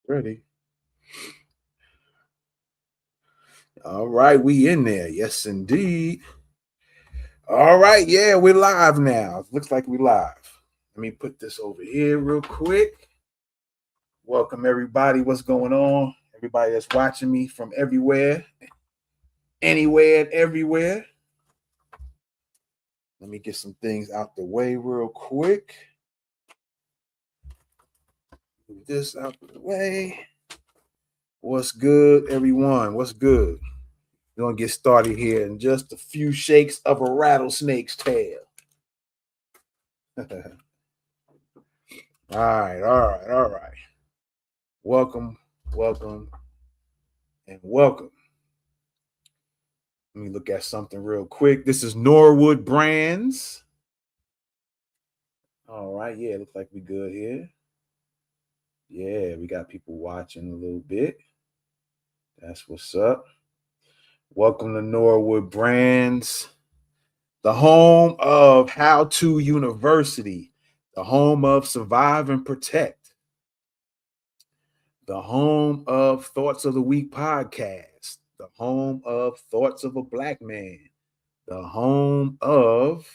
Ready. All right, we in there. Yes, indeed. All right, yeah, we're live now. Looks like we live. Let me put this over here real quick. Welcome everybody. What's going on? Everybody that's watching me from everywhere, anywhere and everywhere. Let me get some things out the way real quick. Move this out the way. What's good, everyone? What's good? We're gonna get started here in just a few shakes of a rattlesnake's tail. All right. Welcome, and welcome. Let me look at something real quick. This is Norwood Brands. All right, yeah, looks like we good here. Yeah, we got people watching a little bit. That's what's up. Welcome to Norwood Brands, the home of How To University, the home of Survive and Protect, the home of Thoughts of the Week podcast, the home of Thoughts of a Black Man, the home of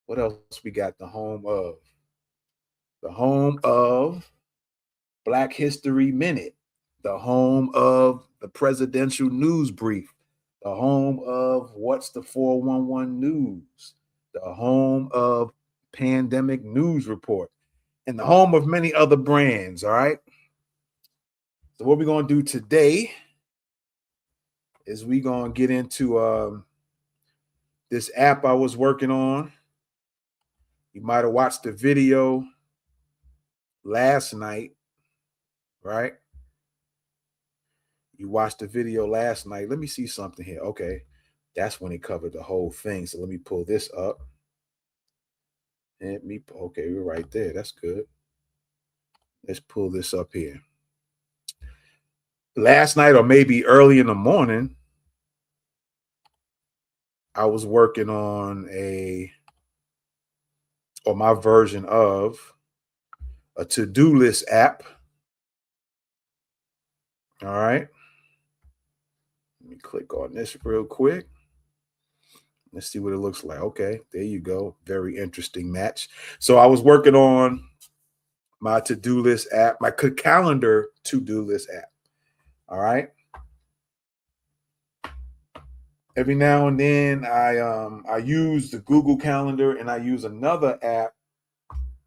what else we got? The home of Black History Minute, the home of the Presidential News Brief, the home of What's the 411 News, the home of Pandemic News Report, and the home of many other brands. All right. So what we're gonna do today is we're gonna get into this app I was working on. You might have watched the video last night, right? You watched the video last night. Let me see something here. Okay. That's when it covered the whole thing. So let me pull this up. Okay, we're right there. That's good. Let's pull this up here. Last night, or maybe early in the morning, I was working on my version of a to-do list app. All right. Let me click on this real quick. Let's see what it looks like. Okay, there you go. Very interesting match. So I was working on my to-do list app, my calendar to-do list app. All right. Every now and then I use the Google Calendar, and I use another app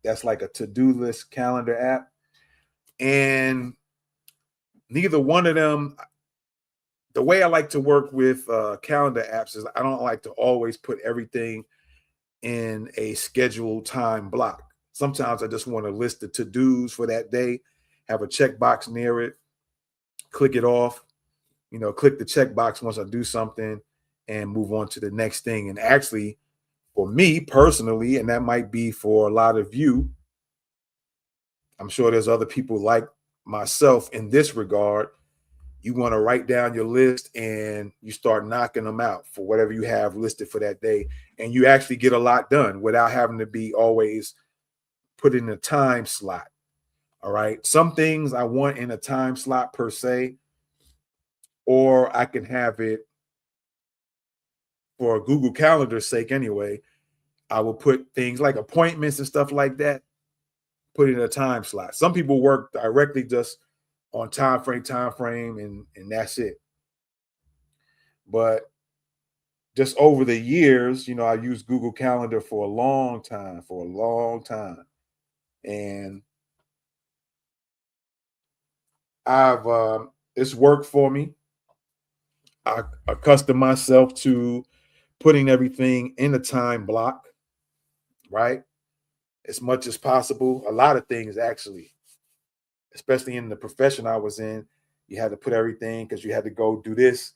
that's like a to-do list calendar app. And neither one of them, the way I like to work with calendar apps is I don't like to always put everything in a scheduled time block. Sometimes I just want to list the to-dos for that day, have a checkbox near it, click it off, click the checkbox once I do something and move on to the next thing. And actually, for me personally, and that might be for a lot of you, I'm sure there's other people like myself in this regard. You want to write down your list and you start knocking them out for whatever you have listed for that day. And you actually get a lot done without having to be always put in a time slot. All right. Some things I want in a time slot per se, or I can have it for Google Calendar's sake anyway. I will put things like appointments and stuff like that, put it in a time slot. Some people work directly just on time frame, and that's it. But just over the years, I used Google Calendar for a long time. And it's worked for me. I accustomed myself to putting everything in a time block, right? As much as possible. A lot of things, actually, especially in the profession I was in, you had to put everything because you had to go do this.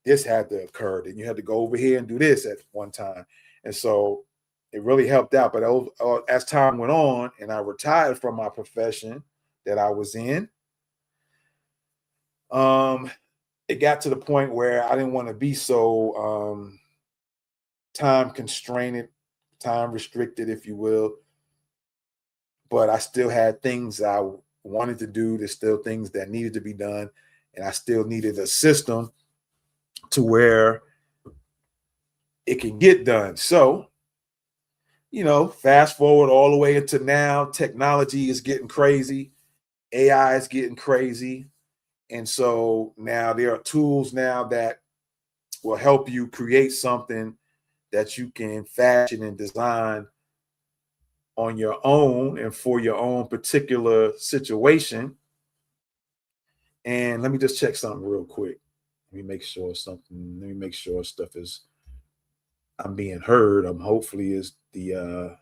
This had to occur. Then you had to go over here and do this at one time. And so it really helped out. But as time went on and I retired from my profession that I was in, it got to the point where I didn't want to be so time constrained, time restricted, if you will. But I still had things I wanted to do. There's still things that needed to be done, and I still needed a system to where it can get done. So, fast forward all the way into now, technology is getting crazy, AI is getting crazy. And so now there are tools now that will help you create something that you can fashion and design on your own and for your own particular situation. And let me just check something real quick. Let me make sure stuff is I'm being heard. I'm hopefully is the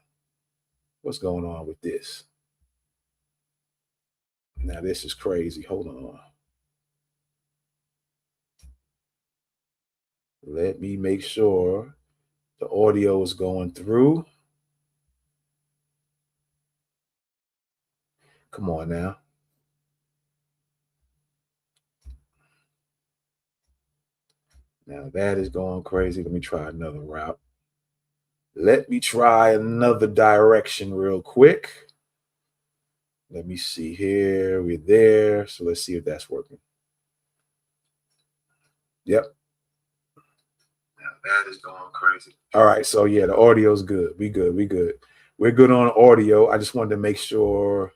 what's going on with this. Now this is crazy. Hold on. Let me make sure the audio is going through. Come on now. Now that is going crazy. Let me try another route. Let me try another direction real quick. Let me see here. We're there. So let's see if that's working. Yep. Now that is going crazy. All right. So yeah, the audio is good. We good. We're good on audio. I just wanted to make sure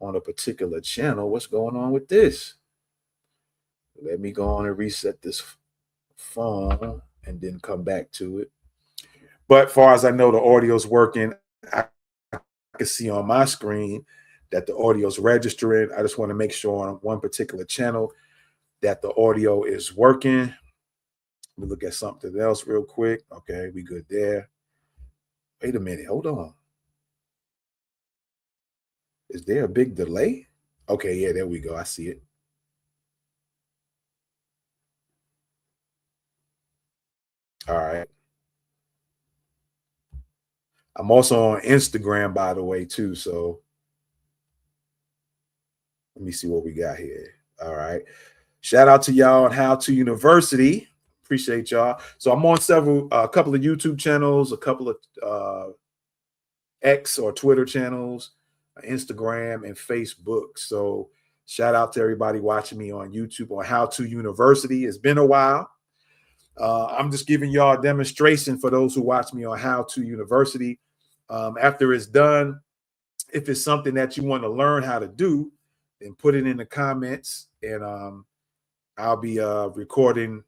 on a particular channel what's going on with this. Let me go on and reset this phone and then come back to it. But far as I know, the audio's working. I can see on my screen that the audio's registering. I just want to make sure on one particular channel that the audio is working. Let me look at something else real quick. Okay, we good there. Wait a minute. Hold on. Is there a big delay? Okay, yeah, there we go. I see it. All right. I'm also on Instagram, by the way, too. So let me see what we got here. All right. Shout out to y'all on How To University. Appreciate y'all. So I'm on a couple of YouTube channels, a couple of X or Twitter channels, Instagram, and Facebook. So shout out to everybody watching me on YouTube on How To University. It's been a while. I'm just giving y'all a demonstration for those who watch me on How To University. After it's done, if it's something that you want to learn how to do, then put it in the comments, and I'll be recording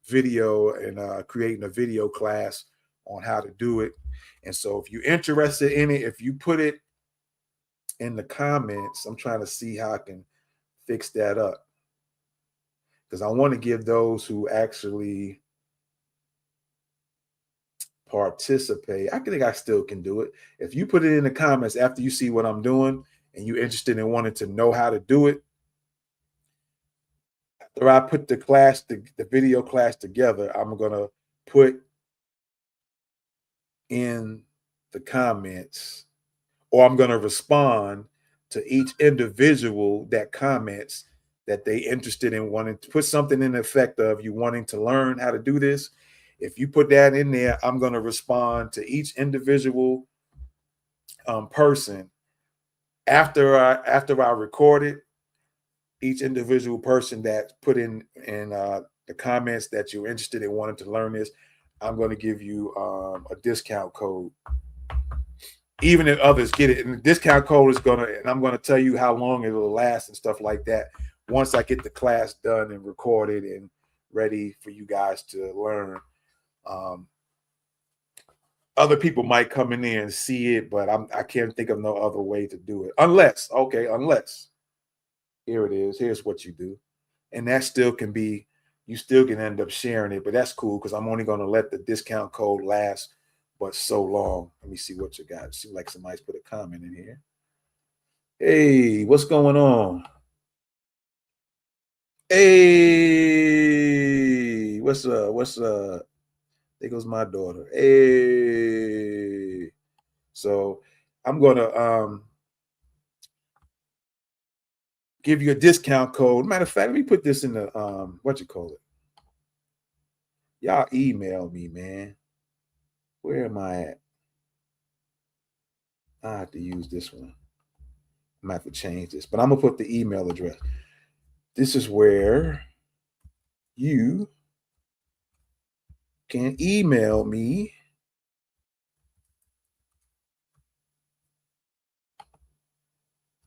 video and creating a video class on how to do it. And so if you're interested in it, if you put it in the comments, I'm trying to see how I can fix that up, because I want to give those who actually participate. I think I still can do it. If you put it in the comments after you see what I'm doing and you're interested in wanting to know how to do it, after I put the video class together, I'm gonna put in the comments, or I'm gonna respond to each individual that comments that they interested in wanting to put something in the effect of you wanting to learn how to do this. If you put that in there, I'm going to respond to each individual person after I record it. Each individual person that put in the comments that you're interested in wanting to learn this, I'm going to give you a discount code. Even if others get it, and the discount code is and I'm gonna tell you how long it'll last and stuff like that once I get the class done and recorded and ready for you guys to learn. Other people might come in there and see it, but I can't think of no other way to do it. Unless here it is. Here's what you do. And that still can be, you still can end up sharing it, but that's cool because I'm only gonna let the discount code last but so long. Let me see what you got. It seems like somebody's put a comment in here. Hey, what's going on? Hey, what's up? What's up? There goes my daughter. Hey. So I'm gonna give you a discount code. Matter of fact, let me put this in the what you call it. Y'all email me, man. Where am I at? I have to use this one. I'm gonna have to change this, but I'm gonna put the email address. This is where you can email me.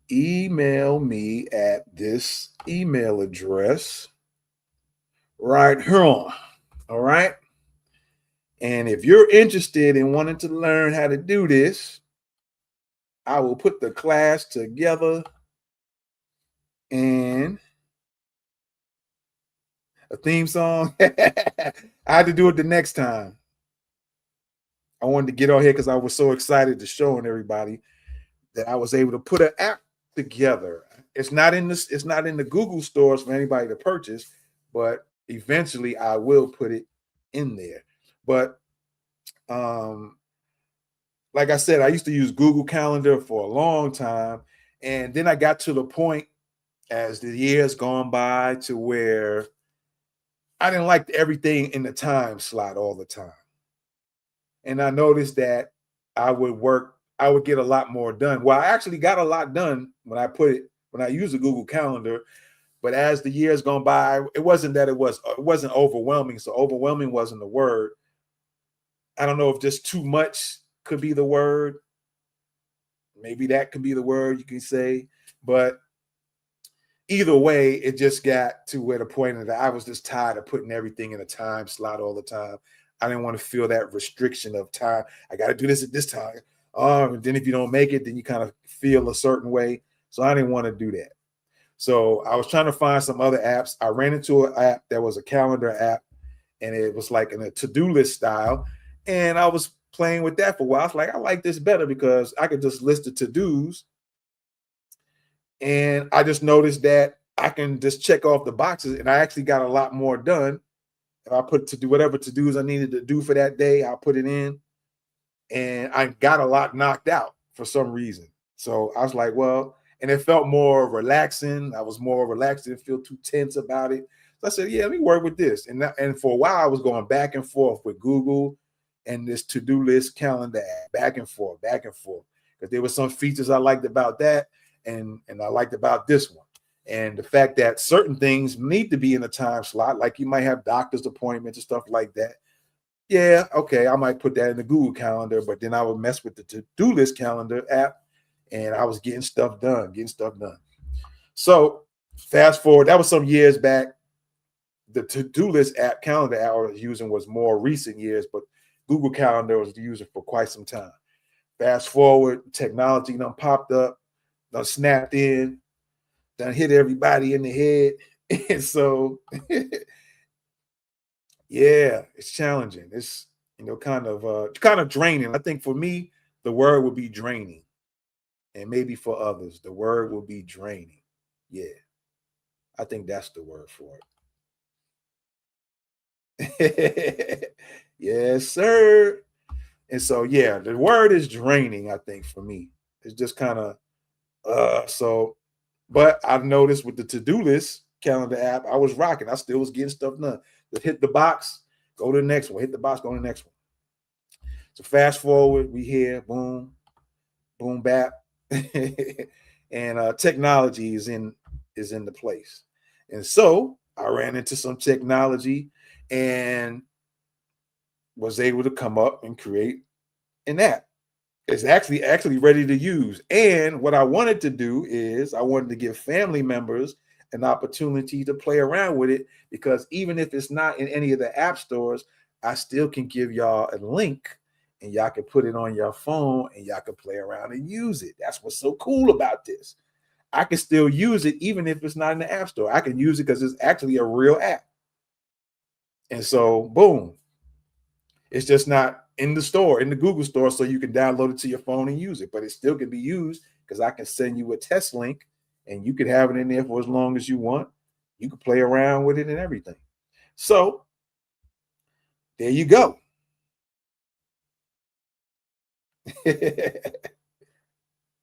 Email me at this email address right here on. All right. And if you're interested in wanting to learn how to do this, I will put the class together and a theme song. I had to do it the next time. I wanted to get on here because I was so excited to showing everybody that I was able to put an app together. It's not in this, it's not in the Google stores for anybody to purchase, but eventually I will put it in there. But like I said, I used to use Google Calendar for a long time. And then I got to the point as the years gone by to where I didn't like everything in the time slot all the time. And I noticed that I would get a lot more done. Well, I actually got a lot done when I used the Google Calendar. But as the years gone by, it wasn't overwhelming. So overwhelming wasn't the word. I don't know if just too much could be the word. Maybe that could be the word you can say. But either way, it just got to where the point that I was just tired of putting everything in a time slot all the time. I didn't want to feel that restriction of time. I got to do this at this time. And then if you don't make it, then you kind of feel a certain way. So I didn't want to do that. So I was trying to find some other apps. I ran into an app that was a calendar app, and it was like in a to-do list style. And I was playing with that for a while. I was like, I like this better because I could just list the to-dos. And I just noticed that I can just check off the boxes, and I actually got a lot more done. If I put to do whatever to-dos I needed to do for that day, I'll put it in. And I got a lot knocked out for some reason. So I was like, well, and it felt more relaxing. I was more relaxed, didn't feel too tense about it. So I said, yeah, let me work with this. And for a while, I was going back and forth with Google and this to-do list calendar app, back and forth, because there were some features I liked about that, and I liked about this one. And the fact that certain things need to be in a time slot, like you might have doctor's appointments and stuff like that. Yeah, okay, I might put that in the Google Calendar, but then I would mess with the to-do list calendar app, and I was getting stuff done. So fast forward, that was some years back. The to-do list app, calendar app I was using was more recent years, but Google Calendar was using for quite some time. Fast forward, technology done popped up, done snapped in, done hit everybody in the head. And so yeah, it's challenging. It's kind of draining. I think for me, the word would be draining. And maybe for others, the word will be draining. Yeah, I think that's the word for it. Yes, sir. And so, yeah, the word is draining, I think, for me. It's just kind of but I've noticed with the to-do list calendar app, I was rocking. I still was getting stuff done. Just hit the box, go to the next one. Hit the box, go to the next one. So fast forward, we here, boom, boom, bap. And technology is in the place. And so I ran into some technology and was able to come up and create an app. It's actually ready to use. And what I wanted to do is I wanted to give family members an opportunity to play around with it, because even if it's not in any of the app stores, I still can give y'all a link and y'all can put it on your phone and y'all can play around and use it. That's what's so cool about this. I can still use it even if it's not in the app store. I can use it because it's actually a real app. And so, boom, it's just not in the store, in the Google store, so you can download it to your phone and use it. But it still can be used because I can send you a test link and you can have it in there for as long as you want. You can play around with it and everything. So there you go.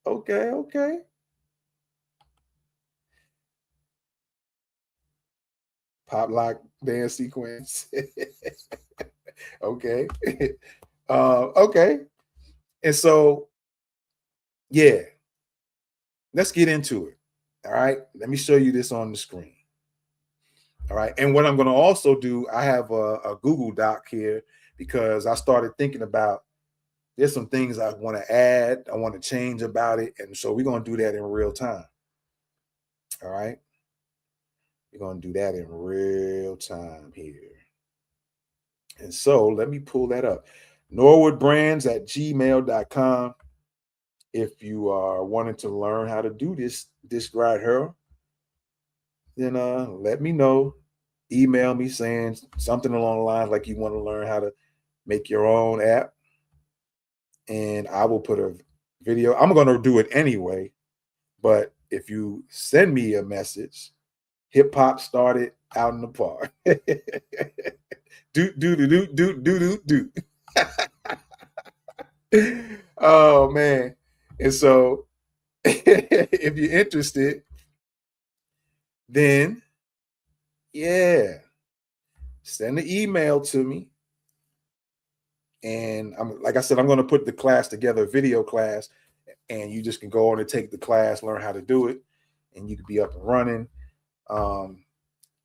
Okay. Pop lock dance sequence. Okay. Okay. And so, yeah, let's get into it. All right. Let me show you this on the screen. All right. And what I'm going to also do, I have a Google Doc here because I started thinking about there's some things I want to add, I want to change about it. And so we're going to do that in real time. All right. We're going to do that in real time here. And so let me pull that up. NorwoodBrands@gmail.com. If you are wanting to learn how to do this right here, then let me know. Email me saying something along the lines like you want to learn how to make your own app. And I will put a video. I'm going to do it anyway. But if you send me a message, hip hop started out in the park. do. Oh man. And so if you're interested, then yeah, send an email to me. And like I said, I'm going to put the class together, video class, and you just can go on and take the class, learn how to do it, and you can be up and running.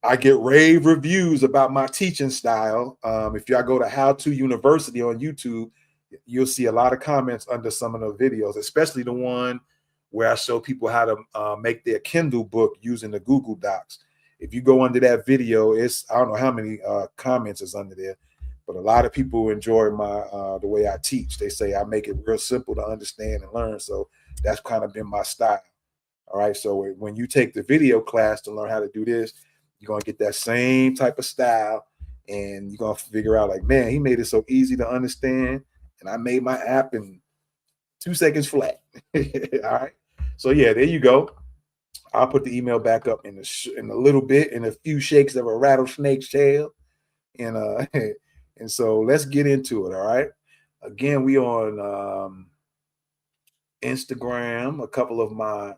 I get rave reviews about my teaching style. If y'all go to How To University on YouTube, you'll see a lot of comments under some of the videos, especially the one where I show people how to make their Kindle book using the Google Docs. If you go under that video, I don't know how many comments is under there, but a lot of people enjoy the way I teach. They say I make it real simple to understand and learn. So that's kind of been my style. All right. So when you take the video class to learn how to do this, you're going to get that same type of style, and you're going to figure out like, man, he made it so easy to understand. And I made my app in 2 seconds flat. All right. So yeah, there you go. I'll put the email back up in a little bit, in a few shakes of a rattlesnake's tail. And and so let's get into it. All right. Again, we on Instagram, a couple of my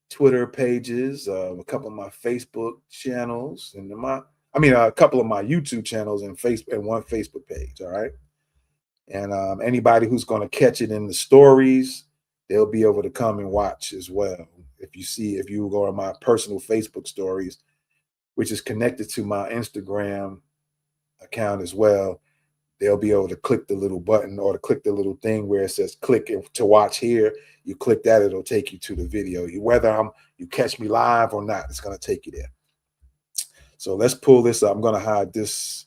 Twitter pages, a couple of my Facebook channels, and a couple of my YouTube channels and one Facebook page. All right. And anybody who's going to catch it in the stories, they'll be able to come and watch as well. If you go on my personal Facebook stories, which is connected to my Instagram account as well, they'll be able to click the little button or to click the little thing where it says click to watch here. You click that, it'll take you to the video. Whether you catch me live or not, it's going to take you there. So let's pull this up. I'm going to hide this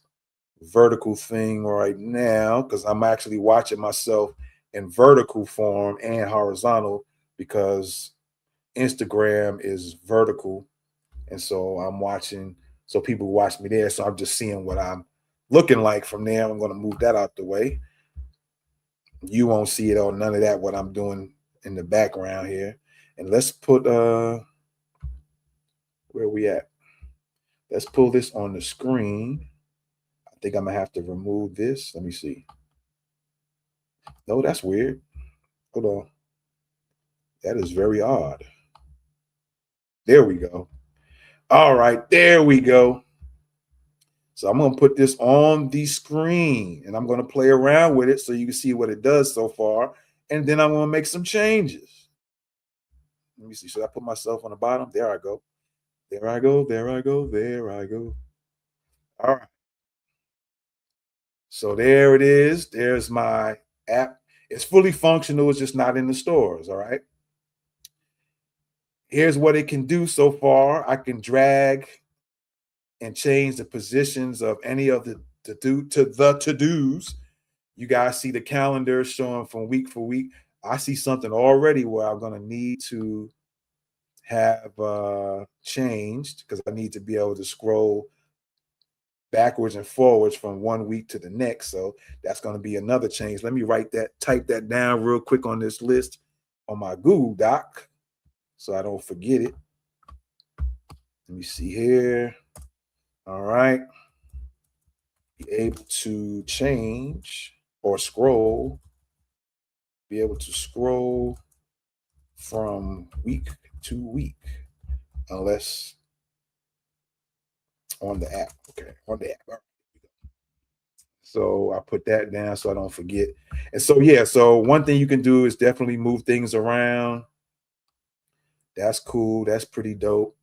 vertical thing right now because I'm actually watching myself in vertical form and horizontal because Instagram is vertical. And so I'm watching, so people watch me there. So I'm just seeing what I'm looking like from there. I'm going to move that out the way. You won't see it or none of that, what I'm doing in the background here. And let's put, where are we at? Let's pull this on the screen. I think I'm going to have to remove this. Let me see. No, that's weird. Hold on. That is very odd. There we go. All right, there we go. So I'm going to put this on the screen and I'm going to play around with it so you can see what it does so far. And then I'm going to make some changes. Let me see. Should I put myself on the bottom? There I go. There I go. There I go. There I go. All right. So there it is. There's my app. It's fully functional. It's just not in the stores. All right. Here's what it can do so far. I can drag and change the positions of any of the to-dos. You guys see the calendar showing from week for week. I see something already where I'm going to need to have changed because I need to be able to scroll backwards and forwards from one week to the next. So that's going to be another change. Let me type that down real quick on this list on my Google Doc so I don't forget it. Let me see here. All right. Be able to change or scroll. Be able to scroll from week to week, unless on the app. Okay, on the app. All right. So I put that down so I don't forget. And so, yeah, so one thing you can do is definitely move things around. That's cool. That's pretty dope.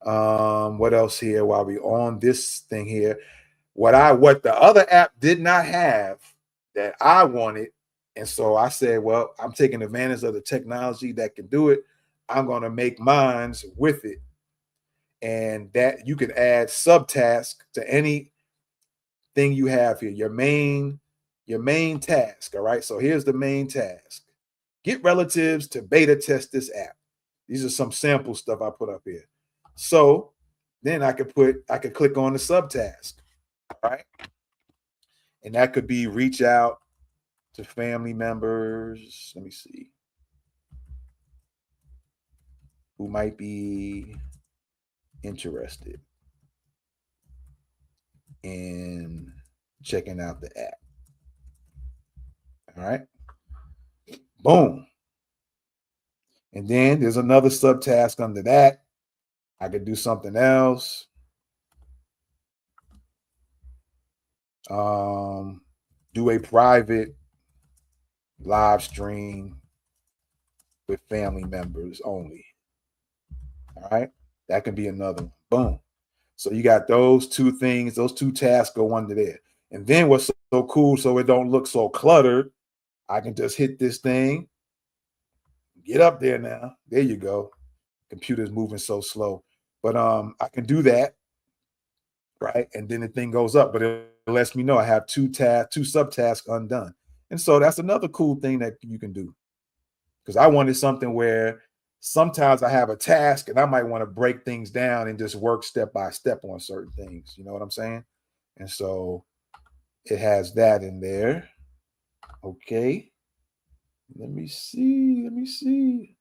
What else here while we on this thing here? What the other app did not have that I wanted. And so I said, well, I'm taking advantage of the technology that can do it. I'm going to make mines with it. And that you can add subtask to anything you have here. Your main task. All right. So here's the main task. Get relatives to beta test this app. These are some sample stuff I put up here. So then I could click on the subtask. All right. And that could be reach out to family members. Let me see. Who might be interested in checking out the app. All right. Boom. And then there's another subtask under that. I could do something else. Do a private live stream with family members only. All right. That can be another one. Boom. So you got those two things, those two tasks go under there. And then what's so cool, so it don't look so cluttered, I can just hit this thing, get up there now. There you go. Computer's moving so slow. But I can do that, right? And then the thing goes up, but it lets me know I have two subtasks undone. And so that's another cool thing that you can do. Because I wanted something where sometimes I have a task and I might want to break things down and just work step by step on certain things. You know what I'm saying? And so it has that in there. Okay. Let me see.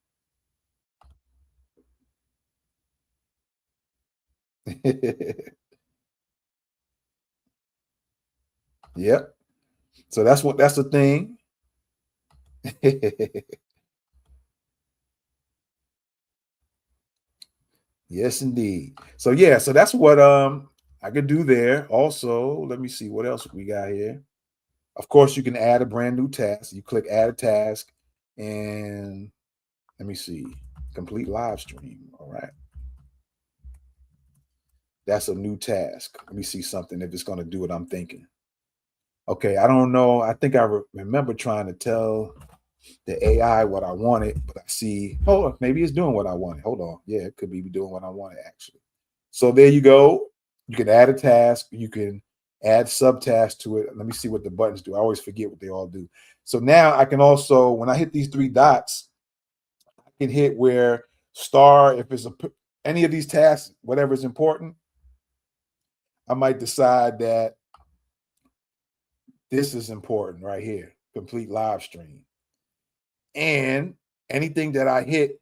Yep. So that's the thing. Yes, indeed. So yeah, so that's what I could do there. Also, let me see what else we got here. Of course, you can add a brand new task. You click add a task, and let me see, complete live stream. All right. That's a new task. Let me see something if it's going to do what I'm thinking. Okay, I don't know. I think I remember trying to tell the AI what I wanted, but I see, oh, maybe it's doing what I wanted. Hold on. Yeah, it could be doing what I wanted actually. So there you go. You can add a task. You can add subtasks to it. Let me see what the buttons do. I always forget what they all do. So now I can also, when I hit these three dots, I can hit where star, if it's any of these tasks, whatever is important, I might decide that this is important right here, complete live stream. And anything that I hit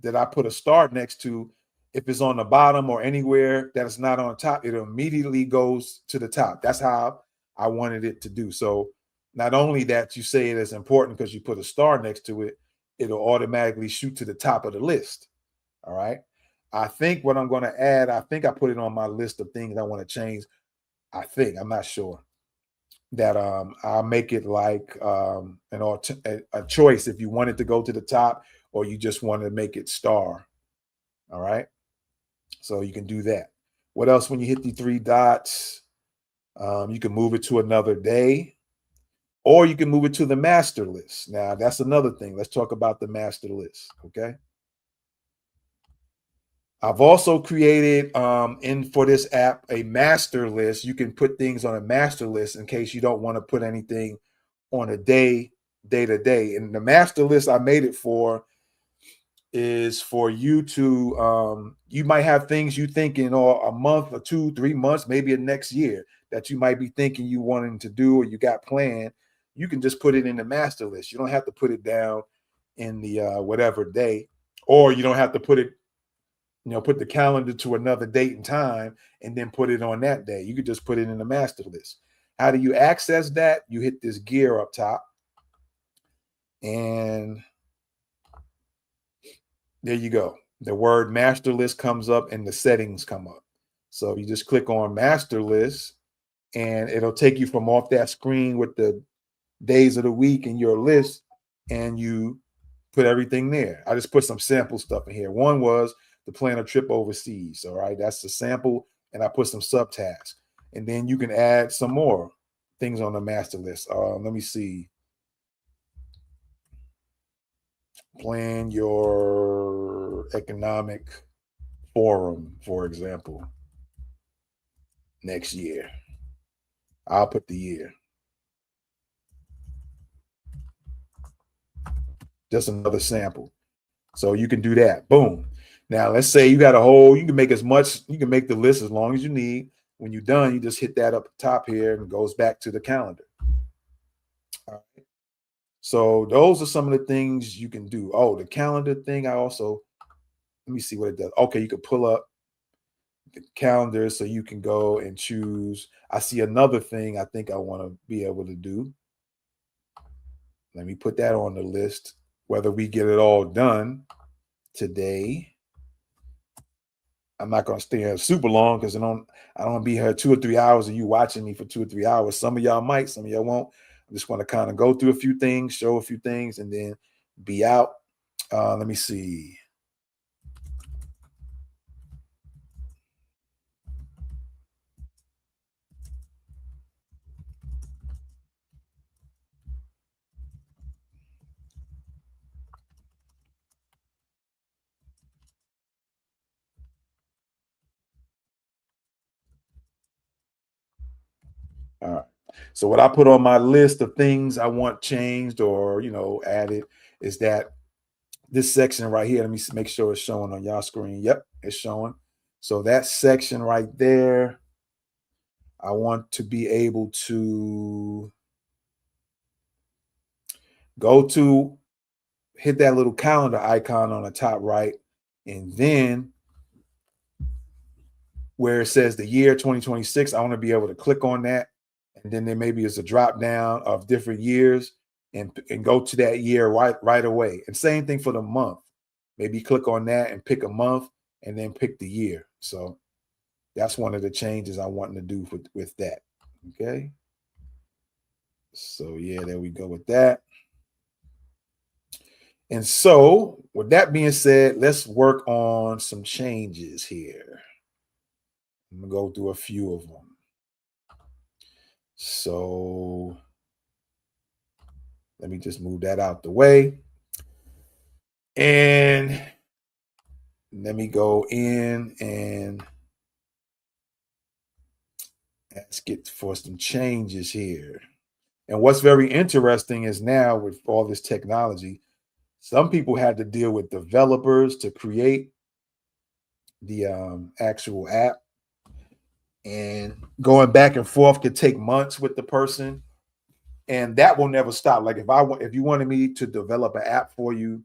that I put a star next to, if it's on the bottom or anywhere that is not on top, it immediately goes to the top. That's how I wanted it to do. So not only that you say it is important because you put a star next to it, it'll automatically shoot to the top of the list. All right. I think what I'm going to add, I think I put it on my list of things I want to change. I'm not sure that I'll make it like a choice if you want it to go to the top or you just want to make it star. All right. So you can do that. What else? When you hit the three dots, you can move it to another day or you can move it to the master list. Now, that's another thing. Let's talk about the master list. Okay. I've also created for this app a master list. You can put things on a master list in case you don't want to put anything on a day to day. And the master list I made it for is for you to you might have things you think in a month or 2, 3 months, maybe a next year that you might be thinking you wanting to do or you got planned. You can just put it in the master list. You don't have to put it down in the whatever day, or you don't have to put it, put the calendar to another date and time and then put it on that day. You could just put it in the master list. How do you access that? You hit this gear up top and there you go. The word master list comes up and the settings come up. So you just click on master list and it'll take you from off that screen with the days of the week in your list and you put everything there. I just put some sample stuff in here. One was to plan a trip overseas. All right, that's the sample, and I put some subtasks. And then you can add some more things on the master list. Let me see. Plan your economic forum, for example, next year. I'll put the year. Just another sample. So you can do that. Boom. Now let's say you got a whole, you can make as much, you can make the list as long as you need. When you're done, you just hit that up top here and it goes back to the calendar. All right. So those are some of the things you can do. Oh, the calendar thing, I also, let me see what it does. Okay, you can pull up the calendar so you can go and choose. I see another thing I think I want to be able to do. Let me put that on the list. Whether we get it all done today, I'm not going to stay here super long because I don't want to be here 2 or 3 hours and you watching me for 2 or 3 hours. Some of y'all might, some of y'all won't. I just want to kind of go through a few things, show a few things, and then be out. Let me see. All right. So what I put on my list of things I want changed or, added is that this section right here. Let me make sure it's showing on y'all screen. Yep, it's showing. So that section right there, I want to be able to go to, hit that little calendar icon on the top right, and then where it says the year 2026, I want to be able to click on that. And then there maybe is a drop down of different years and go to that year right away. And same thing for the month. Maybe click on that and pick a month and then pick the year. So that's one of the changes I want to do with that. Okay. So yeah, there we go with that. And so with that being said, let's work on some changes here. I'm gonna go through a few of them. So let me just move that out the way. And let me go in and let's get for some changes here. And what's very interesting is now with all this technology, some people had to deal with developers to create the actual app. And going back and forth could take months with the person. And that will never stop. Like if you wanted me to develop an app for you,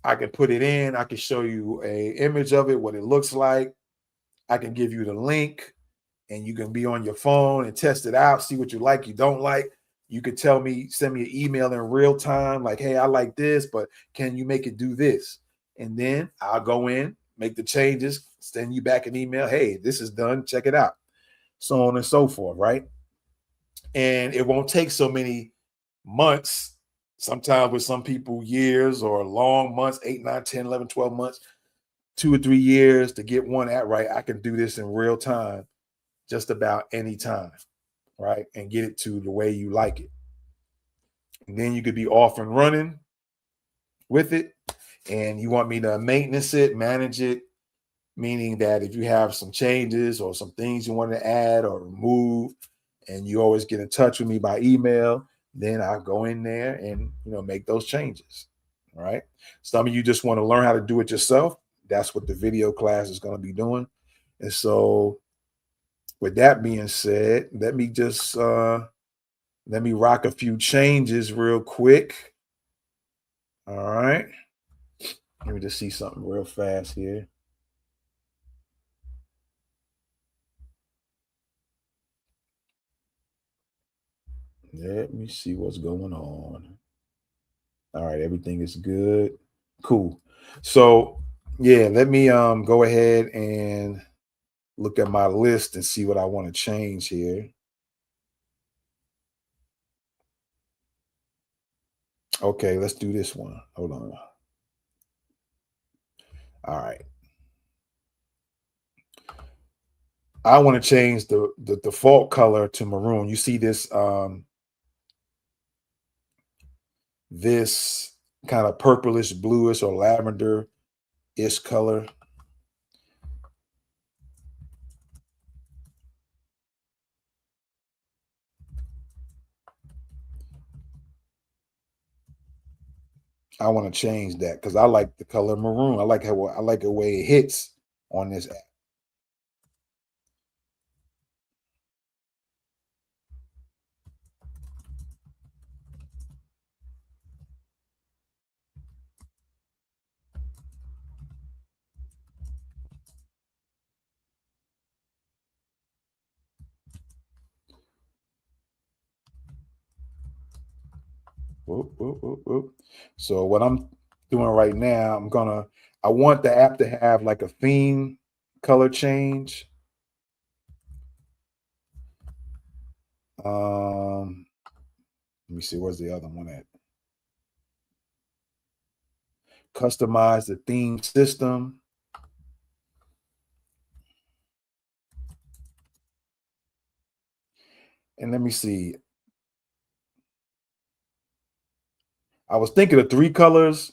I can put it in. I can show you a image of it, what it looks like. I can give you the link and you can be on your phone and test it out, see what you like, you don't like. You could send me an email in real time, like, hey, I like this, but can you make it do this? And then I'll go in, make the changes, send you back an email. Hey, this is done. Check it out. So on and so forth, right? And it won't take so many months. Sometimes with some people, years or long months, 8, 9, 10, 11, 12 months, 2 or 3 years to get one app right. I can do this in real time, just about any time, right? And get it to the way you like it. And then you could be off and running with it. And you want me to maintenance it, manage it, meaning that if you have some changes or some things you want to add or remove, and you always get in touch with me by email, then I'll go in there and make those changes. All right. Some of you just want to learn how to do it yourself. That's what the video class is going to be doing. And so with that being said, let me rock a few changes real quick. All right. Let me just see something real fast here. Let me see what's going on. All right, everything is good. Cool. So yeah, let me go ahead and look at my list and see what I want to change here. Okay, let's do this one. Hold on. All right. I want to change the default color to maroon. You see this kind of purplish, bluish, or lavender-ish color. I want to change that because I like the color maroon. I like the way it hits on this app. Whoop, whoop, whoop, whoop. So what I'm doing right now, I want the app to have like a theme color change. Let me see, where's the other one at? Customize the theme system. And let me see. I was thinking of 3 colors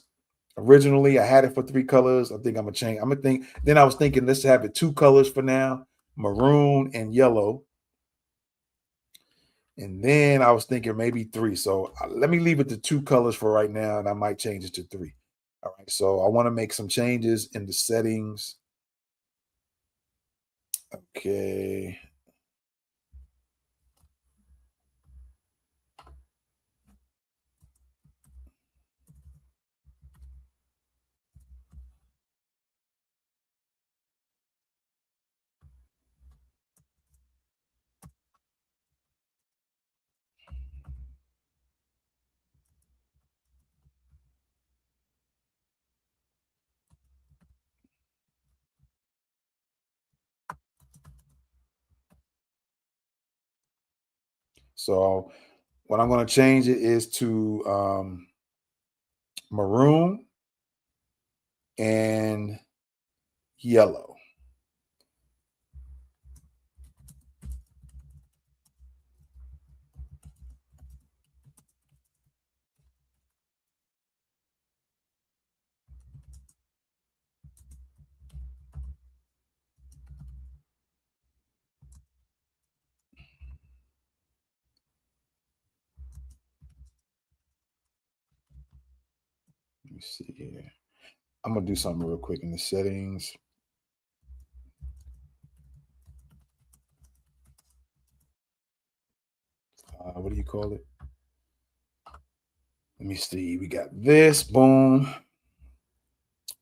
originally. I had it for 3 colors. I think I'm gonna change. I'm gonna think. Then I was thinking, let's have it 2 colors for now: maroon and yellow. And then I was thinking maybe 3. So let me leave it to 2 colors for right now, and I might change it to 3. All right. So I want to make some changes in the settings. Okay. So what I'm going to change it is to maroon and yellow. Let me see here. I'm going to do something real quick in the settings. What do you call it? Let me see. We got this. Boom.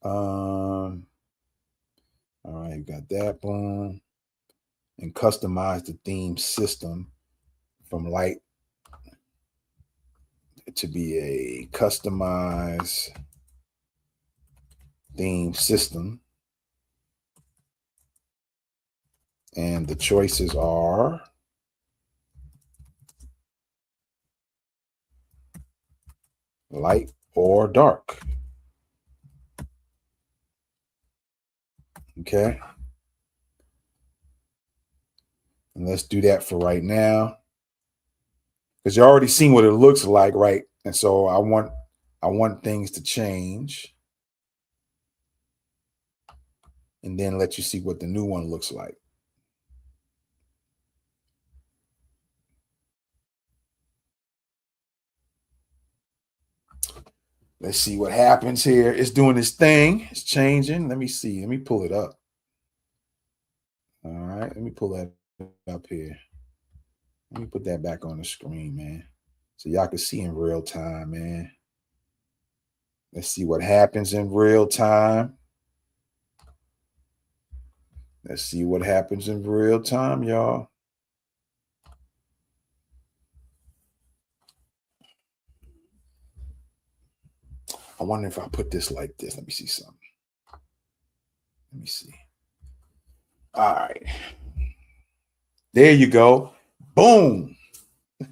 All right, you got that. Boom. And customize the theme system from light to be a customized theme system. And the choices are light or dark. Okay. And let's do that for right now. Because you already seen what it looks like, right? And so I want things to change. And then let you see what the new one looks like. Let's see what happens here. It's doing its thing. It's changing. Let me see. Let me pull it up. All right. Let me pull that up here. Let me put that back on the screen, man. So y'all can see in real time, man. Let's see what happens in real time. Let's see what happens in real time, y'all. I wonder if I put this like this. Let me see something. Let me see. All right. There you go. Boom.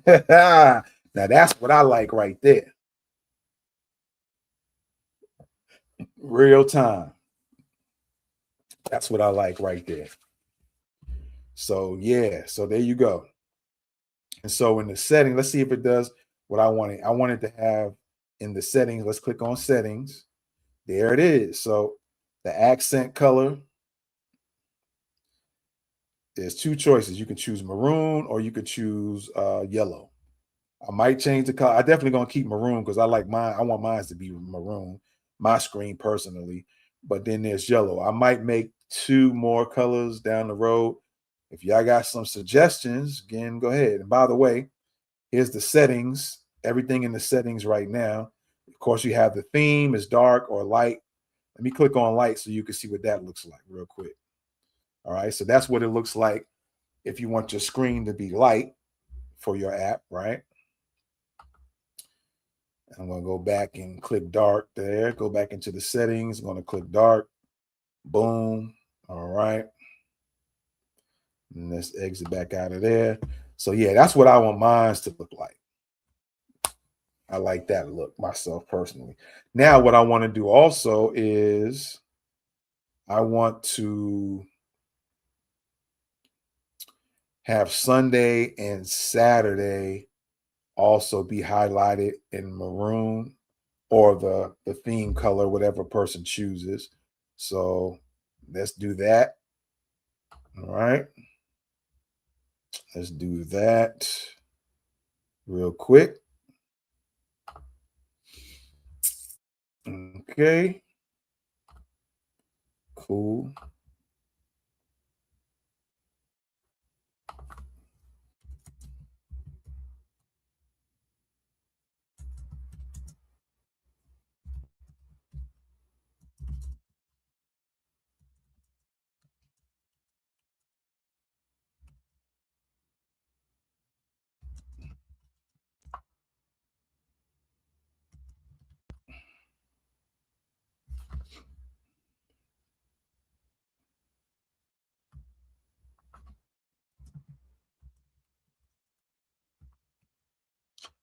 Now that's what I like right there. Real time. That's what I like right there. So yeah, so there you go. And so in the setting, let's see if it does what I wanted. I wanted to have in the settings. Let's click on settings. There it is. So the accent color, there's two choices. You can choose maroon or you could choose yellow. I might change the color. I definitely gonna keep maroon because I like mine. I want mine to be maroon, my screen personally. But then there's yellow. I might make two more colors down the road. If y'all got some suggestions, again, go ahead. And by the way, here's the settings, everything in the settings right now. Of course, you have the theme is dark or light. Let me click on light so you can see what that looks like real quick. All right, so that's what it looks like if you want your screen to be light for your app, right? I'm going to go back and click dark there. Go back into the settings. I'm going to click dark. Boom. All right. And let's exit back out of there. So yeah, that's what I want mine to look like. I like that look myself personally. Now, what I want to do also is I want to have Sunday and Saturday also be highlighted in maroon or the theme color, whatever person chooses. So let's do that. All right. Let's do that real quick. Okay. Cool.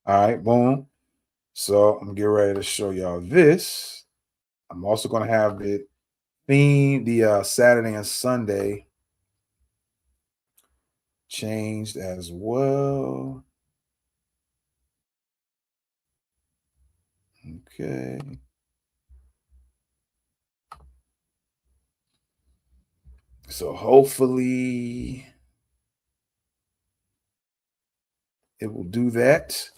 All right, boom. So I'm getting ready to show y'all this. I'm also going to have the theme, the Saturday and Sunday changed as well. Okay. So hopefully it will do that.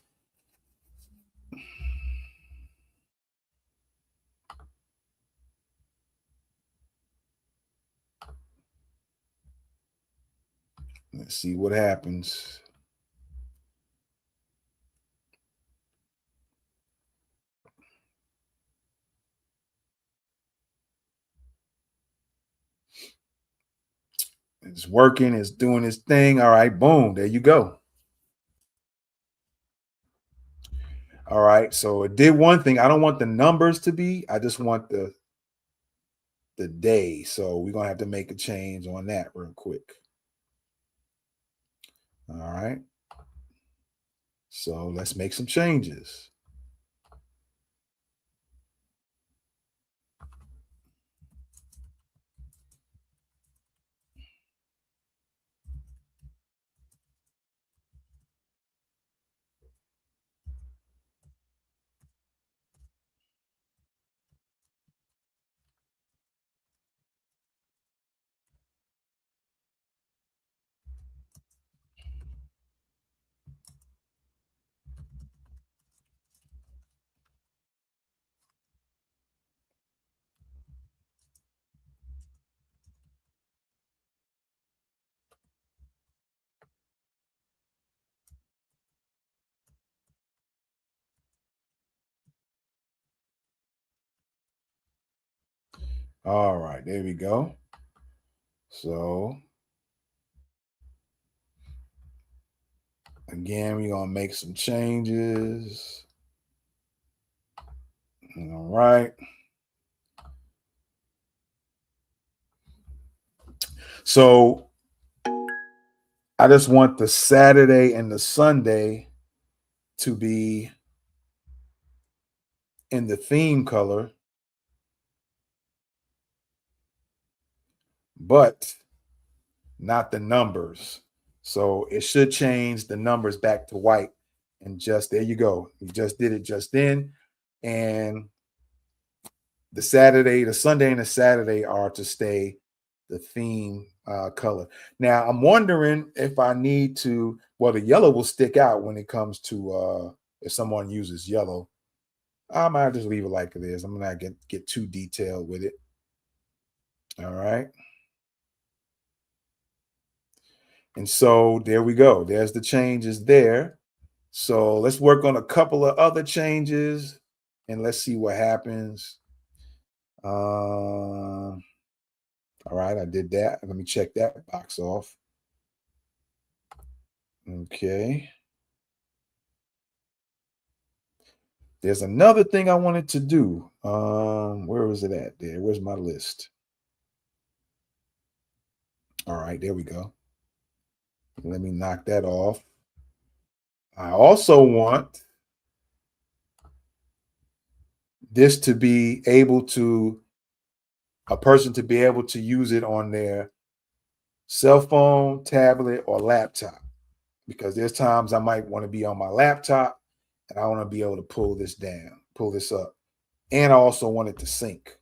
Let's see what happens. It's working, it's doing its thing. All right, boom, there you go. All right, so it did one thing. I don't want the numbers to be, I just want the day. So we're gonna have to make a change on that real quick. All right. So let's make some changes. All right, there we go. So again, we're gonna make some changes. All right. So I just want the Saturday and the Sunday to be in the theme color. but not the numbers. So it should change the numbers back to white. And just there you go. You just did it just then. And the Sunday and the Saturday are to stay the theme color. Now I'm wondering if I need to, well, the yellow will stick out when it comes to if someone uses yellow. I might just leave it like it is. I'm not get too detailed with it. All right. And so there we go. There's the changes there. So let's work on a couple of other changes and let's see what happens. All right, I did that. Let me check that box off. Okay. There's another thing I wanted to do. Where was it at there? Where's my list? All right, there we go. Let me knock that off. I also want this to be able to, a person to be able to use it on their cell phone, tablet, or laptop. Because there's times I might want to be on my laptop and I want to be able to pull this up. And I also want it to sync.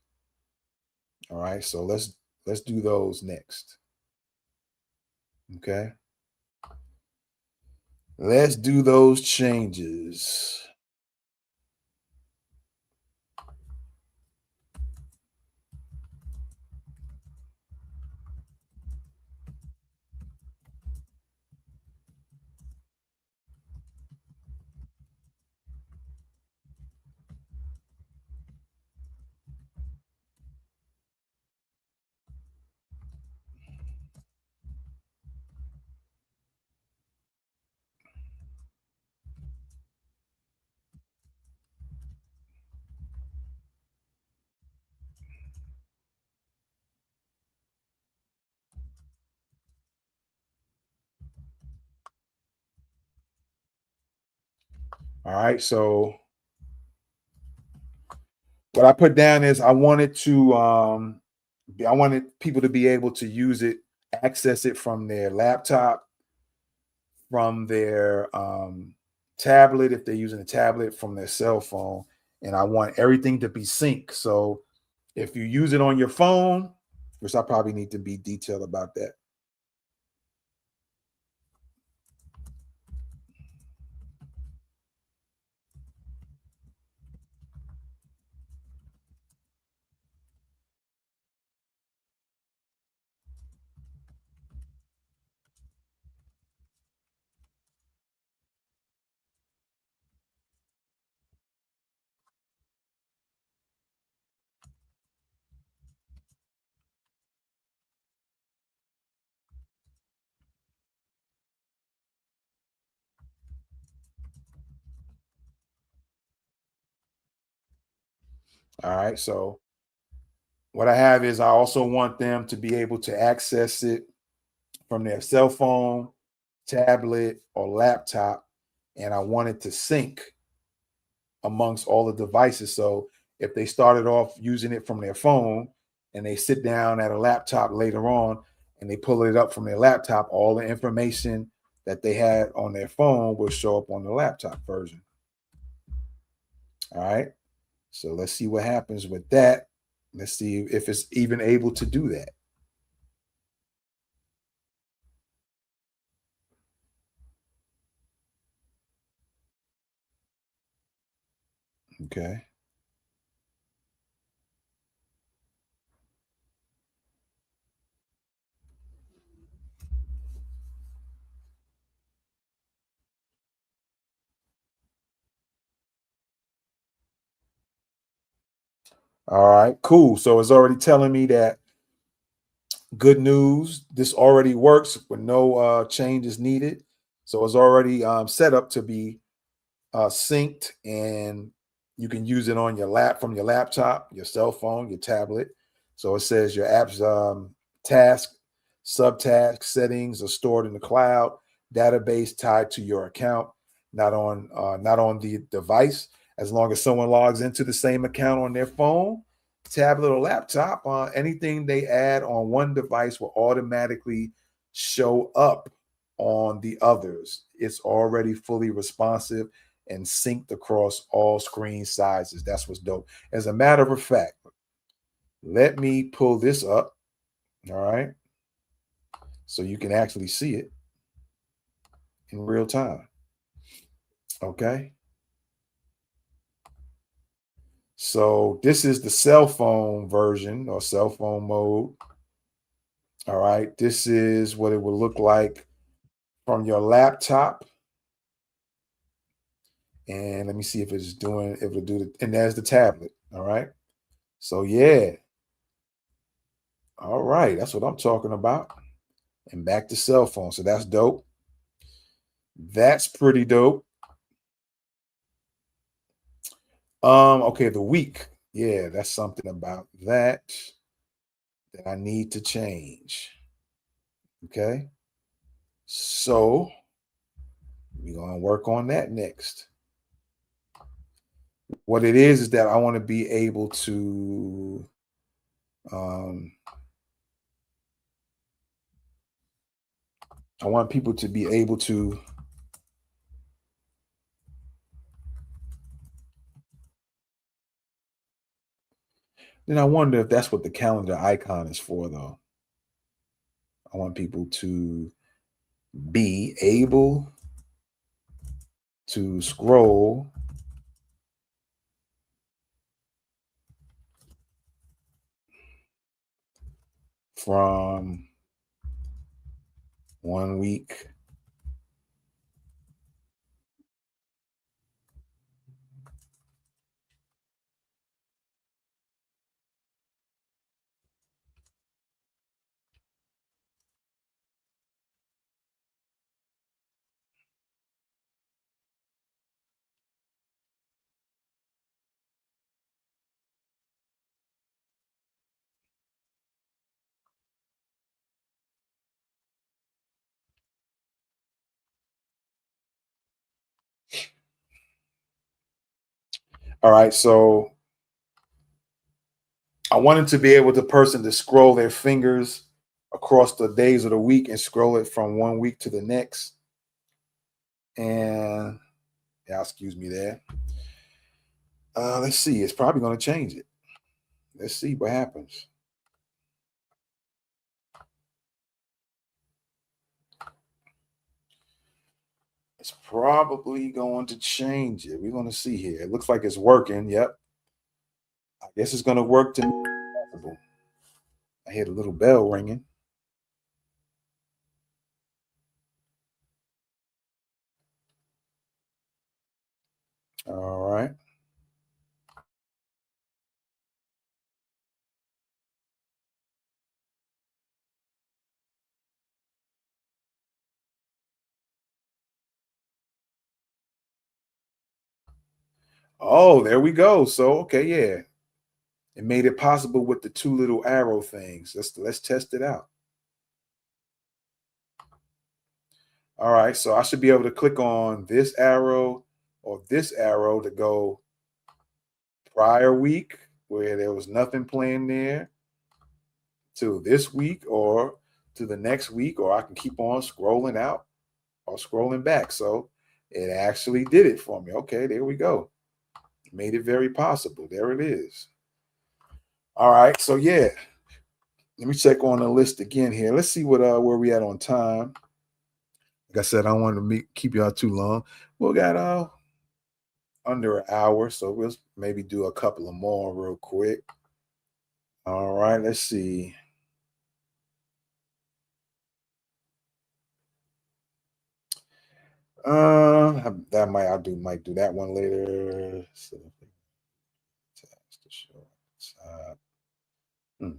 All right, so let's do those next. Okay. Let's do those changes. All right, so what I put down is I wanted people to be able to use it, access it from their laptop, from their tablet, if they're using a tablet, from their cell phone. And I want everything to be synced. So if you use it on your phone, which I probably need to be detailed about that. All right. So what I have is I also want them to be able to access it from their cell phone, tablet, or laptop. And I want it to sync amongst all the devices. So if they started off using it from their phone and they sit down at a laptop later on and they pull it up from their laptop, all the information that they had on their phone will show up on the laptop version. All right. So let's see what happens with that. Let's see if it's even able to do that. Okay. All right, cool. So it's already telling me that good news. This already works with no changes needed. So it's already set up to be synced, and you can use it on your from your laptop, your cell phone, your tablet. So it says your app's task, subtask settings are stored in the cloud database tied to your account, not on the device. As long as someone logs into the same account on their phone, tablet or laptop, anything they add on one device will automatically show up on the others. It's already fully responsive and synced across all screen sizes. That's what's dope. As a matter of fact, let me pull this up. All right. So you can actually see it in real time. Okay. So this is the cell phone version or cell phone mode. All right. This is what it will look like from your laptop. And let me see if it's doing, if it'll do the, and there's the tablet. All right. So yeah. All right. That's what I'm talking about. And back to cell phone. So that's dope. That's pretty dope. Okay, the week. Yeah, that's something about that I need to change. Okay. So we're gonna work on that next. What it is that I want to be able to I want people to be able to then I wonder if that's what the calendar icon is for though. I want people to be able to scroll from 1 week All right, so I wanted to be able the person to scroll their fingers across the days of the week and scroll it from 1 week to the next. And yeah, excuse me there. Let's see. It's probably going to change it. Let's see what happens. It's probably going to change it. We're going to see here. It looks like it's working. Yep. I guess it's going to work to. I hear the little bell ringing. All right. Oh, there we go. So okay, yeah. It made it possible with the two little arrow things. Let's test it out. All right, so I should be able to click on this arrow or this arrow to go prior week where there was nothing planned there to this week or to the next week, or I can keep on scrolling out or scrolling back. So it actually did it for me. Okay, there we go. Made it very possible. There it is. All right, so yeah, let me check on the list again here. Let's see what where we at on time. Like I said, I don't want to keep y'all too long. We got under an hour, so we'll maybe do a couple of more real quick. All right, let's see. That might do that one later. So, hmm.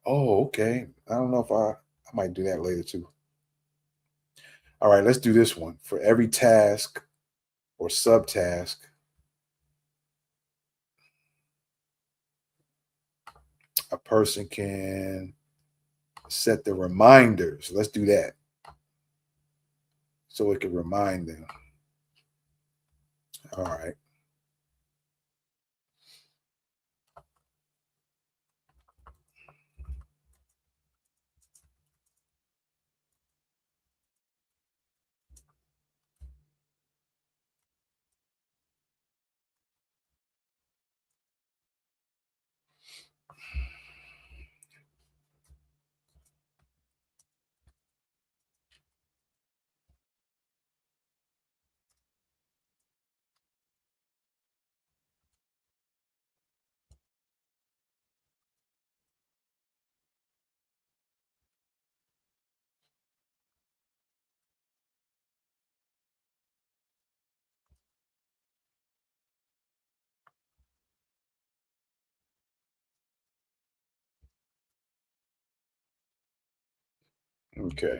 Oh, okay. I don't know if I might do that later too. All right, let's do this one. For every task or subtask, a person can set the reminders. Let's do that. So it can remind them. All right. Okay.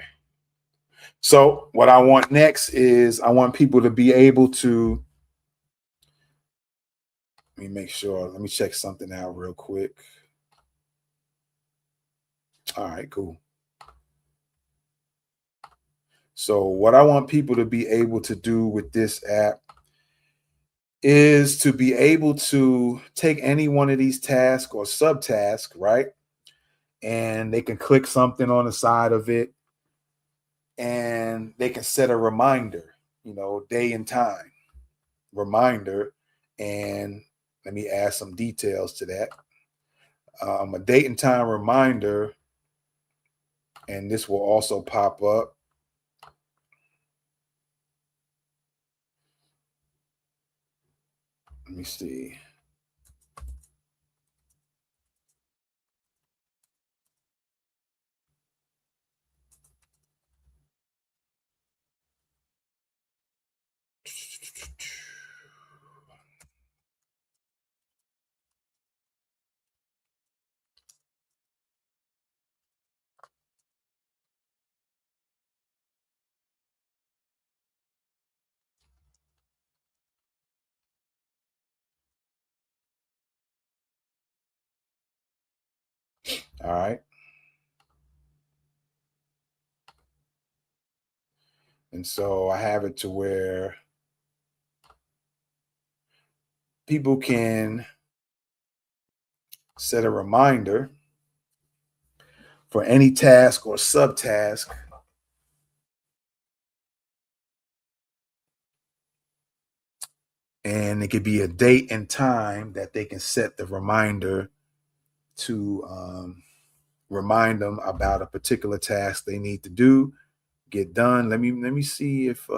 So what I want next is I want people to be able to, let me make sure, let me check something out real quick. All right, cool. So what I want people to be able to do with this app is to be able to take any one of these tasks or subtasks, right? And they can click something on the side of it and they can set a reminder, day and time reminder. And let me add some details to that. A date and time reminder, and this will also pop up. Let me see. All right. And so I have it to where people can set a reminder for any task or subtask. And it could be a date and time that they can set the reminder to remind them about a particular task they need to do, get done. Let me see if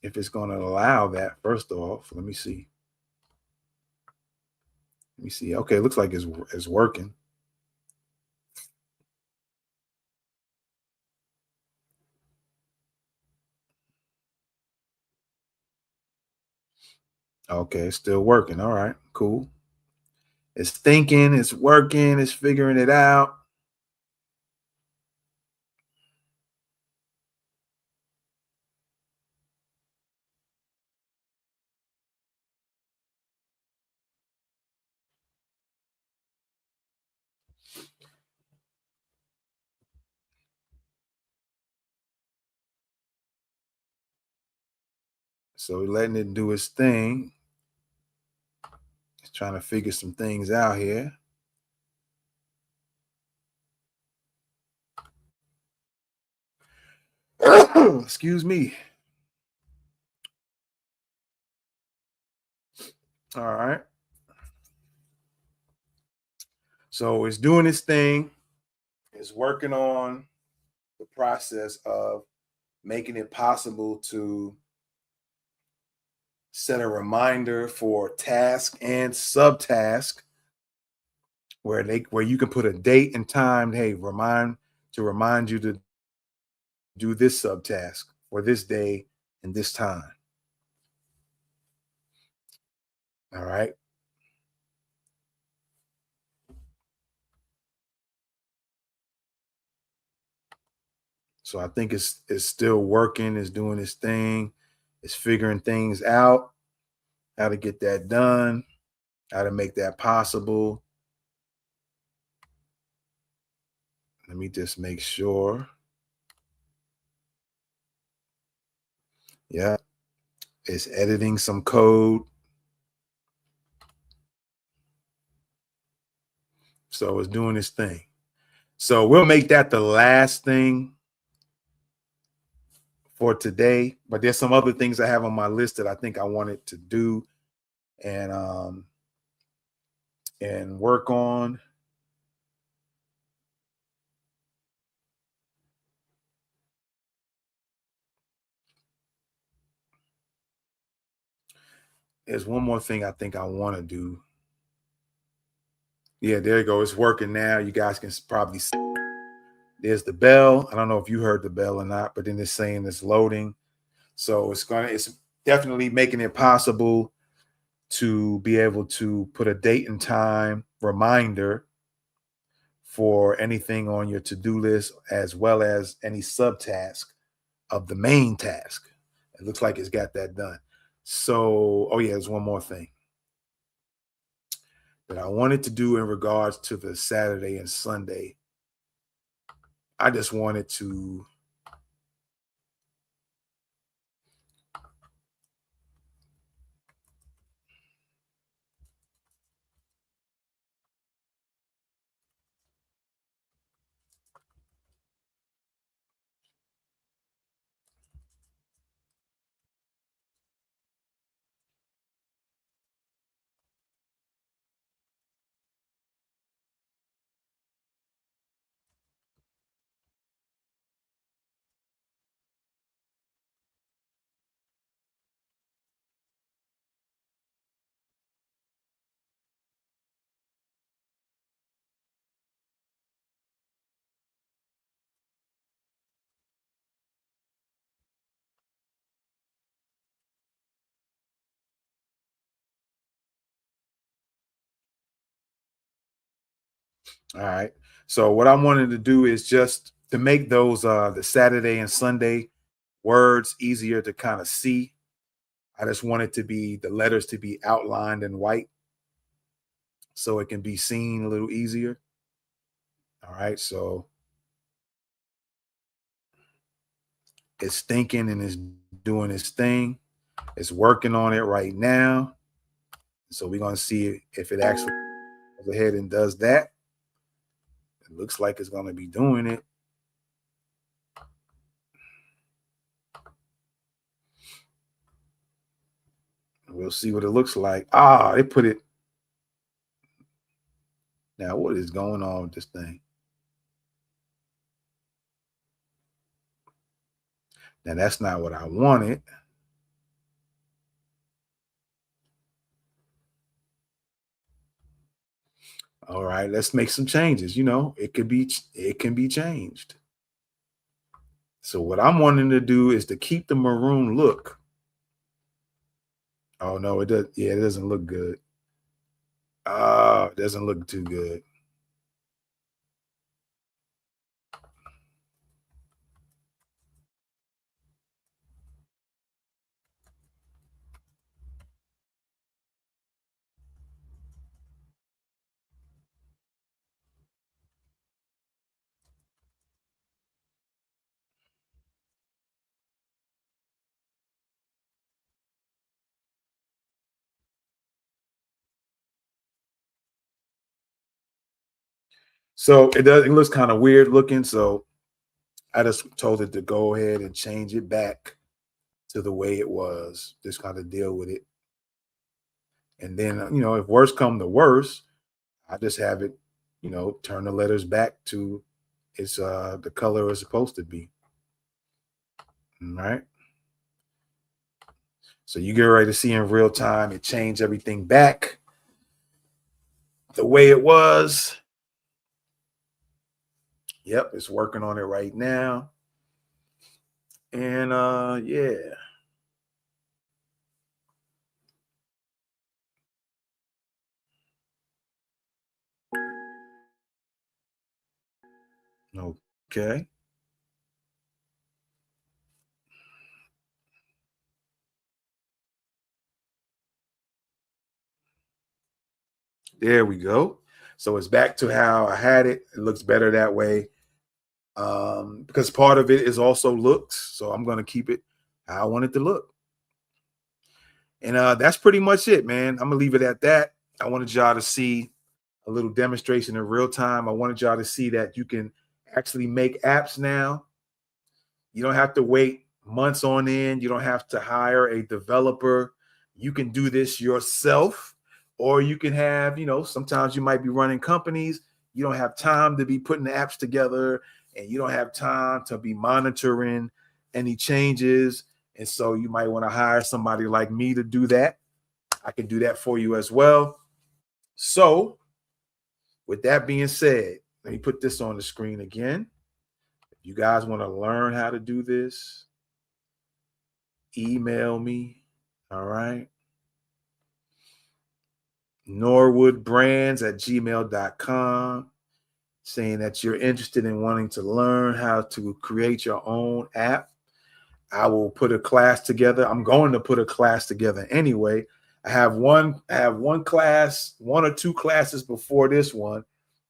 it's going to allow that. First off, let me see. Let me see. Okay, it looks like it's working. Okay, it's still working. All right, cool. It's thinking, it's working, it's figuring it out. So letting it do its thing. It's trying to figure some things out here. Excuse me. All right. So it's doing its thing. It's working on the process of making it possible to set a reminder for task and subtask where you can put a date and time. Hey, remind you to do this subtask for this day and this time. All right. So I think it's still working, it's doing its thing, it's figuring things out, how to get that done, how to make that possible. Let me just make sure. Yeah, it's editing some code. So it's doing its thing. So we'll make that the last thing for today. But there's some other things I have on my list that I think I wanted to do and work on. There's one more thing I think I want to do. Yeah, there you go. It's working now. You guys can probably see. There's the bell. I don't know if you heard the bell or not, but then it's saying it's loading. So it's definitely making it possible to be able to put a date and time reminder for anything on your to-do list, as well as any subtask of the main task. It looks like it's got that done. So, oh yeah, there's one more thing that I wanted to do in regards to the Saturday and Sunday. I just wanted to all right. So what I wanted to do is just to make those the Saturday and Sunday words easier to kind of see. I just want it to be the letters to be outlined in white so it can be seen a little easier. All right. So it's thinking and it's doing its thing. It's working on it right now. So we're going to see if it actually goes ahead and does that. It looks like it's going to be doing it. We'll see what it looks like. Ah, they put it. Now, what is going on with this thing? Now, that's not what I wanted. All right, let's make some changes. It can be changed. So what I'm wanting to do is to keep the maroon look. Oh no, it does. Yeah, it doesn't look good. It doesn't look too good. So it does. It looks kind of weird looking. So I just told it to go ahead and change it back to the way it was. Just kind of deal with it. And then, if worse come to worse, I just have it, turn the letters back to its the color it's supposed to be. All right. So you get ready to see in real time. It changed everything back the way it was. Yep, it's working on it right now. And yeah. Okay. There we go. So it's back to how I had it. It looks better that way. Because part of it is also looks. So I'm gonna keep it how I want it to look. And that's pretty much it, man. I'm gonna leave it at that. I wanted y'all to see a little demonstration in real time. I wanted y'all to see that you can actually make apps now. You don't have to wait months on end. You don't have to hire a developer. You can do this yourself, or you can have, sometimes you might be running companies. You don't have time to be putting the apps together, and you don't have time to be monitoring any changes. And so you might want to hire somebody like me to do that. I can do that for you as well. So, with that being said, let me put this on the screen again. If you guys want to learn how to do this, email me. All right. norwoodbrands@gmail.com. saying that you're interested in wanting to learn how to create your own app, I will put a class together. I'm going to put a class together anyway. I have one class, one or two classes before this one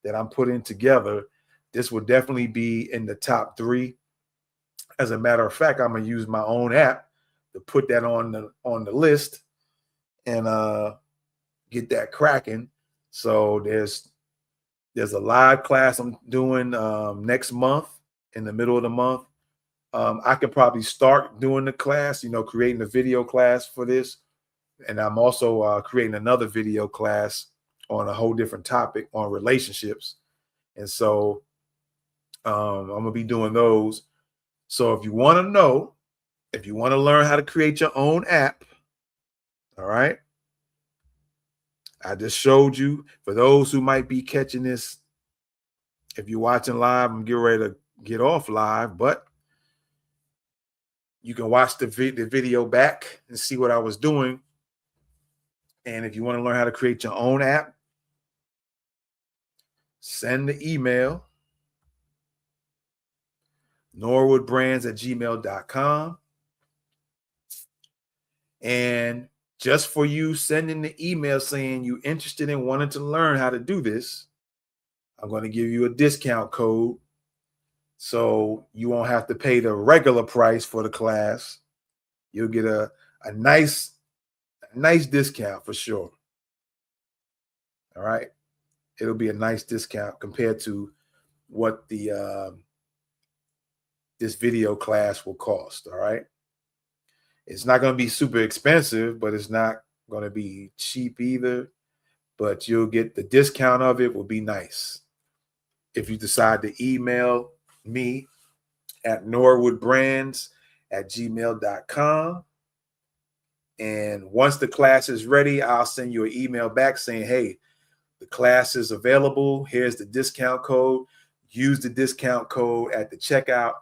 that I'm putting together. This will definitely be in the top 3. As a matter of fact, I'm gonna use my own app to put that on the list and get that cracking. So there's a live class I'm doing next month, in the middle of the month. I could probably start doing the class, creating a video class for this. And I'm also creating another video class on a whole different topic on relationships. And so I'm going to be doing those. So if you want to learn how to create your own app, all right, I just showed you. For those who might be catching this, if you're watching live, I'm getting ready to get off live, but you can watch the video back and see what I was doing. And if you want to learn how to create your own app, send the email, norwoodbrands@gmail.com. And just for you sending the email saying you're interested in wanting to learn how to do this, I'm going to give you a discount code. So you won't have to pay the regular price for the class. You'll get a nice discount for sure. All right. It'll be a nice discount compared to what the this video class will cost. All right. It's not going to be super expensive, but it's not going to be cheap either. But you'll get the discount of it will be nice. If you decide to email me at norwoodbrands@gmail.com. And once the class is ready, I'll send you an email back saying, hey, the class is available. Here's the discount code. Use the discount code at the checkout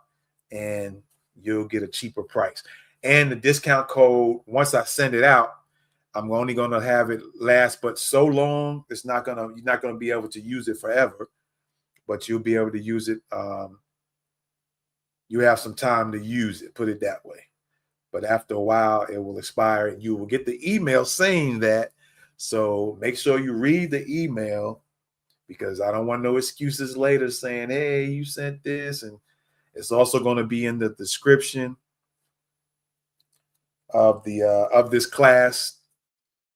and you'll get a cheaper price. And the discount code, once I send it out, I'm only going to have it last but so long. You're not going to be able to use it forever, but you'll be able to use it. You have some time to use it, put it that way. But after a while, it will expire and you will get the email saying that. So make sure you read the email, because I don't want no excuses later saying, hey, you sent this. And it's also going to be in the description of this class.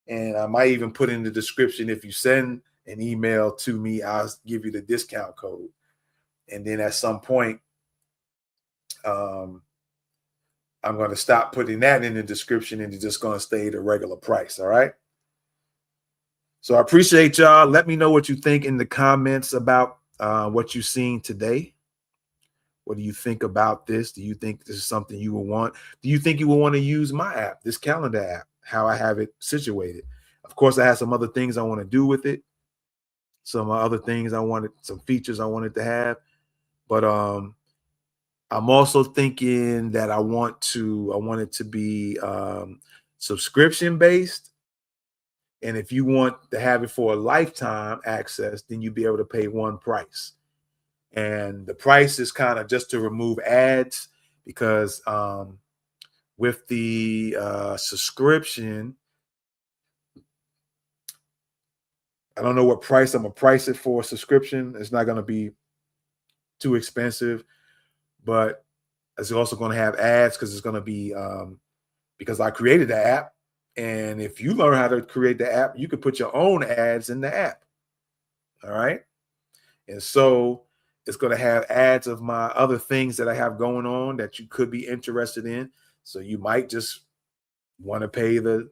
And I might even put in the description, if you send an email to me, I'll give you the discount code. And then at some point, I'm going to stop putting that in the description and it's just going to stay the regular price. All right. So I appreciate y'all. Let me know what you think in the comments about what you've seen today. What do you think about this? Do you think this is something you will want? Do you think you will want to use my app, this calendar app, how I have it situated? Of course, I have some other things I want to do with it. Some other things some features I wanted to have. But I'm also thinking that I want it to be subscription based. And if you want to have it for a lifetime access, then you'd be able to pay one price. And the price is kind of just to remove ads, because with the subscription, I don't know what price I'm going to price it for a subscription. It's not going to be too expensive, but it's also going to have ads because it's going to be because I created the app. And if you learn how to create the app, you can put your own ads in the app. All right. And so it's going to have ads of my other things that I have going on that you could be interested in. So you might just want to pay the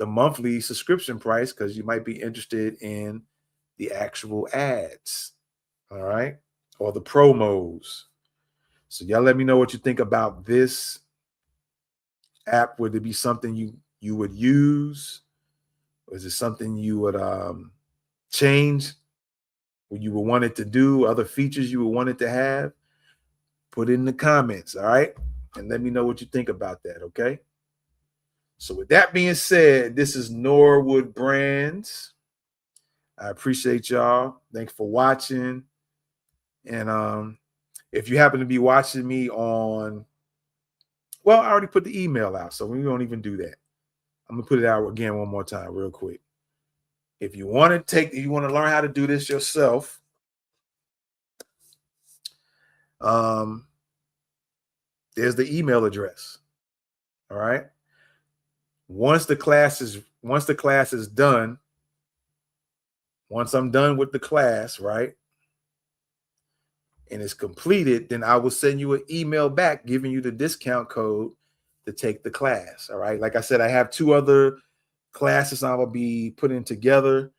monthly subscription price because you might be interested in the actual ads. All right. Or the promos. So y'all let me know what you think about this app. Would it be something you would use? Or is it something you would change? What you would want it to do, other features you would want it to have? Put it in the comments, all right? And let me know what you think about that, okay? So with that being said, this is Norwood Brands. I appreciate y'all. Thanks for watching. And if you happen to be watching me on, well, I already put the email out, so we don't even do that. I'm gonna put it out again one more time, real quick. If you want to learn how to do this yourself, there's the email address. All right. Once the class is done, once I'm done with the class, right, and it's completed, then I will send you an email back giving you the discount code to take the class. All right. Like I said, I have 2 other classes I will be putting together,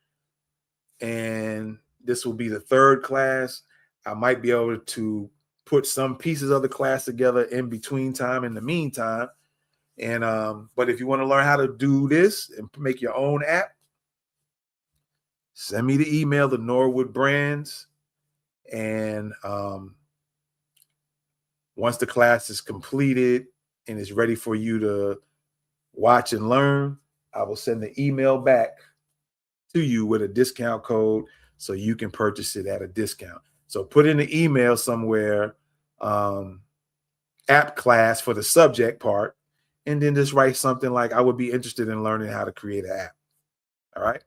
and this will be the 3rd class. I might be able to put some pieces of the class together in between time, in the meantime. And but if you want to learn how to do this and make your own app, send me the email to Norwood Brands. And once the class is completed and is ready for you to watch and learn, I will send the email back to you with a discount code so you can purchase it at a discount. So put in the email somewhere, app class for the subject part, and then just write something like, I would be interested in learning how to create an app. All right.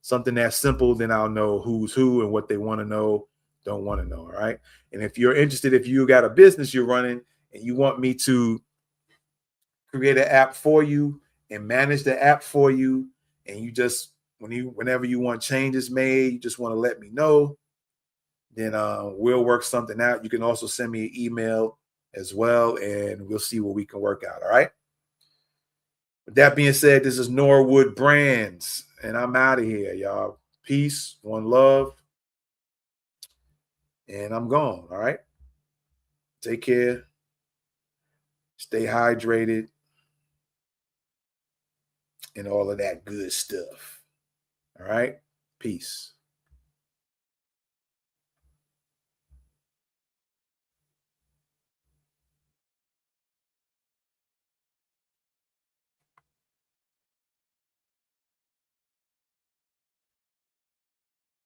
Something that's simple, then I'll know who's who and what they want to know, don't want to know. All right. And if you're interested, if you got a business you're running and you want me to create an app for you and manage the app for you, and you just, whenever you want changes made, you just want to let me know, then we'll work something out. You can also send me an email as well, and we'll see what we can work out. All right. With that being said, this is Norwood Brands, and I'm out of here, y'all. Peace, one love, and I'm gone. All right. Take care. Stay hydrated and all of that good stuff. All right. Peace.